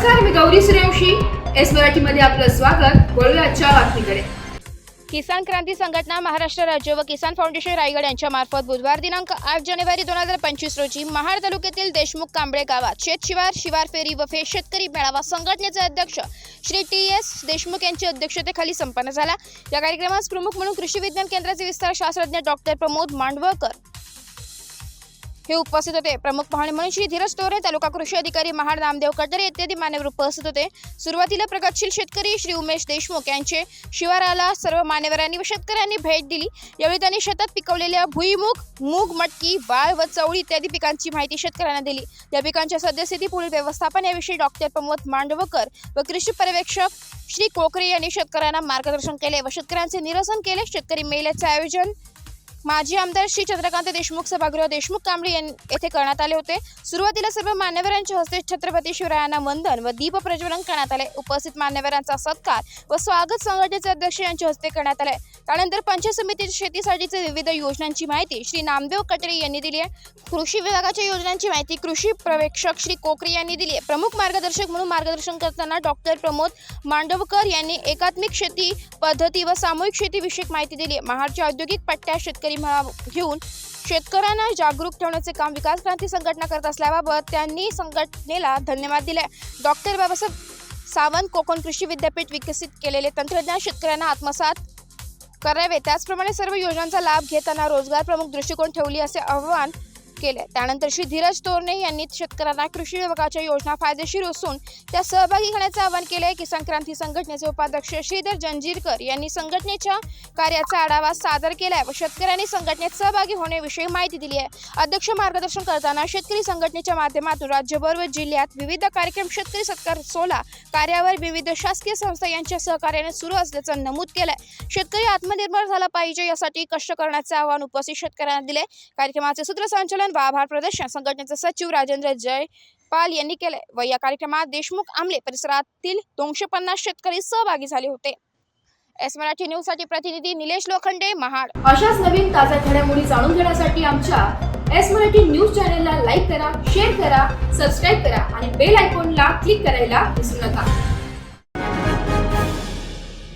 नमस्कार, मी गौरी सूर्यवंशी. एस मराठीमध्ये आपलं स्वागत. वळूया आजच्या बातमीकडे. किसान क्रांती संघटना महाराष्ट्र राज्य व किसान फाउंडेशन रायगड यांच्या मार्फत बुधवार दिनांक 8 जानेवारी 2025 रोजी महाड तालुक्यातील देशमुख कांबळे गावात शिवार फेरी व शेतकरी मेळावा संघटनेचे अध्यक्ष श्री TS देशमुख यांच्या अध्यक्षतेखाली संपन्न झाला. या कार्यक्रमास प्रमुख म्हणून कृषी विज्ञान केंद्राचे विस्तार शास्त्रज्ञ डॉक्टर प्रमोद मांडवकर हे उपस्थित होते. प्रमुख पाहुणे म्हणून श्री धीरज तोरे, तालुका कृषी अधिकारी महाड नामदेव कटरे इत्यादी मान्यवर उपस्थित होते. सुरुवातीला प्रगतशील शेतकरी श्री उमेश देशमुख यांचे शिवाराला सर्व मान्यवरांनी व शेतकऱ्यांनी भेट दिली. यावेळी त्यांनी शेतात पिकवलेल्या भुईमुग, मूग, मटकी, वाळ व चवळी इत्यादी पिकांची माहिती शेतकऱ्यांना दिली. या पिकांच्या सद्यस्थिती, पुढील व्यवस्थापन याविषयी डॉक्टर प्रमोद मांडवकर व कृषी पर्यवेक्षक श्री कोकरे यांनी शेतकऱ्यांना मार्गदर्शन केले व शेतकऱ्यांचे निरसन केले. शेतकरी मेळ्याचे आयोजन माजी आमदार श्री चंद्रकांत देशमुख सभागृह देशमुख कांबळे येथे करण्यात आले होते. सुरुवातीला सर्व मान्यवरांच्या हस्ते छत्रपती शिवरायांना वंदन व दीप प्रज्वलन करण्यात आले. उपस्थित मान्यवरांचा सत्कार व स्वागत संघटनेचे अध्यक्ष यांच्या हस्ते करण्यात आले. त्यानंतर पंचायत समितीच्या शेतीसाठीचे विविध योजनांची माहिती श्री नामदेव कटरे यांनी दिली आहे. कृषी विभागाच्या योजनांची माहिती कृषी पर्यवेक्षक श्री कोकरे यांनी दिली आहे. प्रमुख मार्गदर्शक म्हणून मार्गदर्शन करताना डॉक्टर प्रमोद मांडवकर यांनी एकात्मिक शेती पद्धती व सामूहिक शेती विषयक माहिती दिली. महाडच्या औद्योगिक पट्ट्यात शेतकरी मेळावा घेऊन शेतकऱ्यांना जागरूक ठेवण्याचे काम विकास क्रांती संघटना करत असल्याबाबत त्यांनी संघटनेला धन्यवाद दिले. डॉक्टर बाबासाहेब सावंत कोकण कृषी विद्यापीठ विकसित केलेले तंत्रज्ञान शेतकऱ्यांना आत्मसात करावे, त्याचप्रमाणे सर्व योजनांचा लाभ घेताना रोजगार प्रमुख दृष्टिकोन ठेवली असे आवाहन केले. त्यानंतर श्री धीरज तोरणे यांनी शेतकऱ्यांना कृषी विभागाच्या योजना फायदेशीर असून त्या सहभागी होण्याचे आवाहन केले. किसान क्रांती संघटनेचे उपाध्यक्ष श्रीधर जंजीरकर यांनी संघटनेच्या कार्याचा आढावा सादर केला व शेतकऱ्यांनी संघटनेत सहभागी होण्याविषयी माहिती दिली आहे. अध्यक्ष मार्गदर्शन करताना शेतकरी संघटनेच्या माध्यमातून राज्यभर व जिल्ह्यात विविध कार्यक्रम शेतकरी सत्कार सोहळा कार्यावर विविध शासकीय संस्था यांच्या सहकार्याने सुरू असल्याचं नमूद केलंय. शेतकरी आत्मनिर्भर झाला पाहिजे यासाठी कष्ट करण्याचे आवाहन उपस्थित शेतकऱ्यांना दिले. कार्यक्रमाचे सूत्रसंचालन व आभार प्रदर्शन संघटनेचे सचिव राजेंद्र जयपाल यांनी केले व या कार्यक्रमात देशमुख आमले परिसरातील 250 शेतकरी सहभागी झाले होते. एस मराठी न्यूज साठी प्रतिनिधी निलेश लोखंडे, महाड. अशाच नवीन ताज्या घडामोडी जाणून घेण्यासाठी आमच्या एस मराठी न्यूज चॅनलला लाईक करा, शेअर करा, सबस्क्राईब करा आणि बेल आयकॉनला क्लिक करायला विसरू नका.